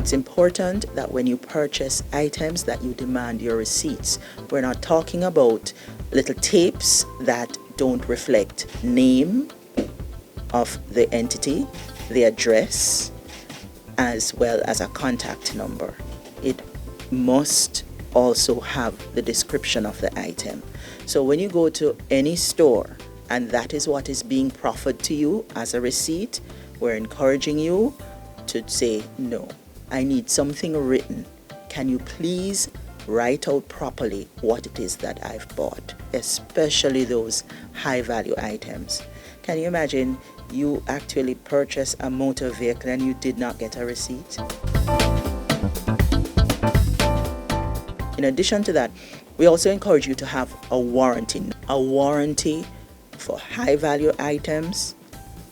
It's important that when you purchase items that you demand your receipts. We're not talking about little tapes that don't reflect name of the entity, the address, as well as a contact number. It must also have the description of the item. So when you go to any store and that is what is being proffered to you as a receipt, we're encouraging you to say, no, I need something written. Can you please write out properly what it is that I've bought, especially those high value items. Can you imagine you actually purchase a motor vehicle and you did not get a receipt? In addition to that, we also encourage you to have a warranty. A warranty for high value items,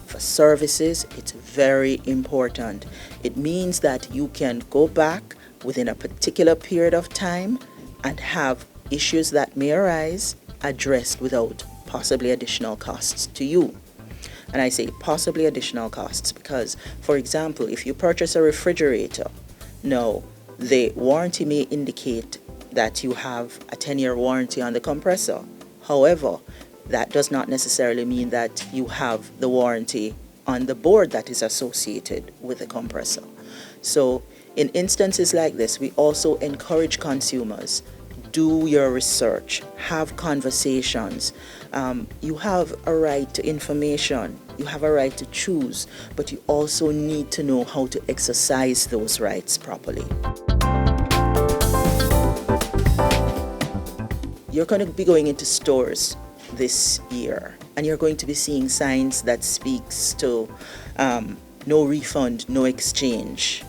for services, it's very important. It means that you can go back within a particular period of time and have issues that may arise addressed without possibly additional costs to you. And I say possibly additional costs because, for example, if you purchase a refrigerator, now the warranty may indicate that you have a 10-year warranty on the compressor. However, that does not necessarily mean that you have the warranty on the board that is associated with the compressor. So in instances like this, we also encourage consumers, do your research, have conversations. You have a right to information, you have a right to choose, but you also need to know how to exercise those rights properly. You're going to be going into stores this year and you're going to be seeing signs that speaks to no refund, no exchange.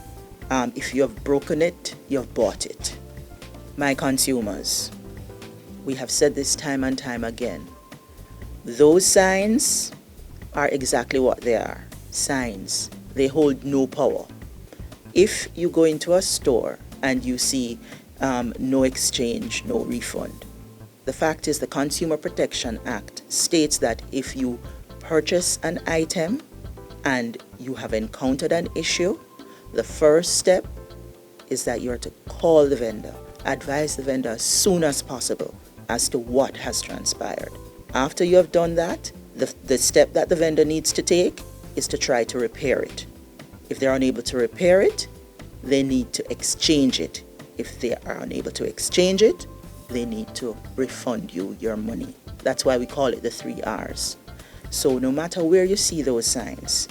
If you have broken it, you have bought it. My consumers, we have said this time and time again, those signs are exactly what they are, signs. They hold no power. If you go into a store and you see no exchange, no refund, the fact is the Consumer Protection Act states that if you purchase an item and you have encountered an issue, the first step is that you are to call the vendor, advise the vendor as soon as possible as to what has transpired. After you have done that, the step that the vendor needs to take is to try to repair it. If they're unable to repair it, they need to exchange it. If they are unable to exchange it, they need to refund you your money. That's why we call it the 3 R's. So no matter where you see those signs,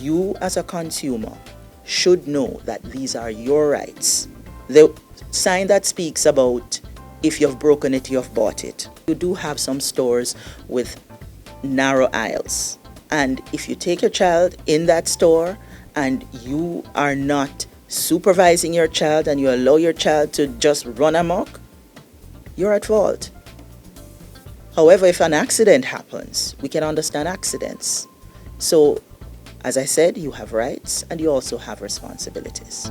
you as a consumer should know that these are your rights. The sign that speaks about if you've broken it, you've bought it. You do have some stores with narrow aisles. And if you take your child in that store and you are not supervising your child and you allow your child to just run amok, you're at fault. However, if an accident happens, we can understand accidents. So, as I said, you have rights and you also have responsibilities.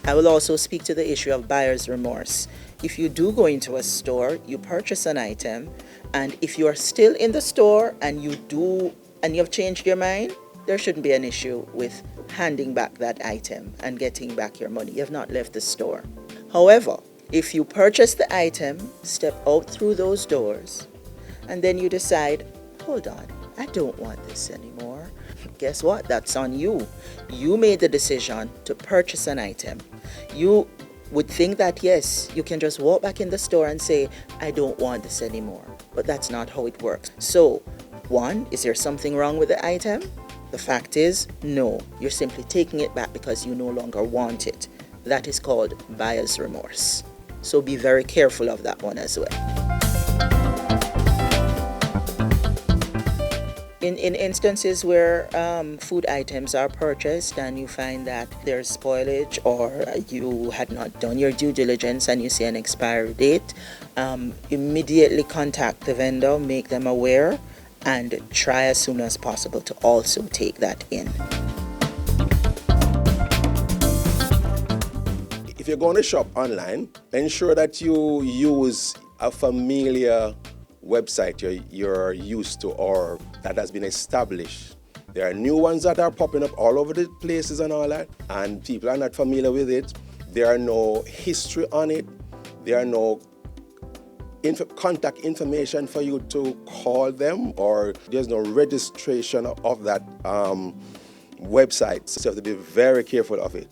I will also speak to the issue of buyer's remorse. If you do go into a store, you purchase an item, and if you are still in the store and you have changed your mind, there shouldn't be an issue with handing back that item and getting back your money. You have not left the store. However, if you purchase the item, step out through those doors, and then you decide, hold on, I don't want this anymore. Guess what? That's on you. You made the decision to purchase an item. You would think that, yes, you can just walk back in the store and say, I don't want this anymore. But that's not how it works. So, one, is there something wrong with the item? The fact is, no. You're simply taking it back because you no longer want it. That is called buyer's remorse. So be very careful of that one as well. In instances where food items are purchased and you find that there's spoilage or you had not done your due diligence and you see an expiry date, immediately contact the vendor, make them aware, and try as soon as possible to also take that in. If you're going to shop online, ensure that you use a familiar website you're used to or that has been established There are new ones that are popping up all over the places and all that, and people are not familiar with it. There are no history on it. There are no contact information for you to call them, or there's no registration of that website. So you have to be very careful of it.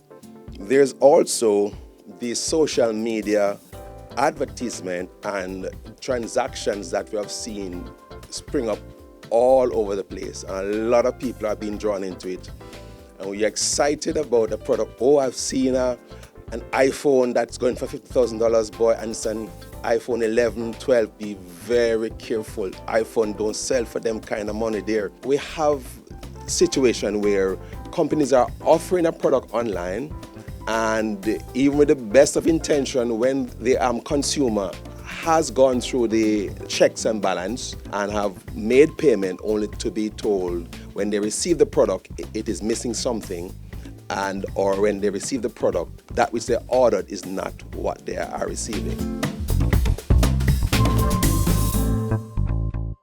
There's also the social media advertisement and transactions that we have seen spring up all over the place. And a lot of people are being drawn into it. And we're excited about the product. Oh, I've seen an iPhone that's going for $50,000, boy, and it's an iPhone 11, 12. Be very careful. iPhone don't sell for them kind of money there. We have a situation where companies are offering a product online, and even with the best of intention, when the consumer has gone through the checks and balance and have made payment, only to be told when they receive the product it is missing something, and or when they receive the product that which they ordered is not what they are receiving.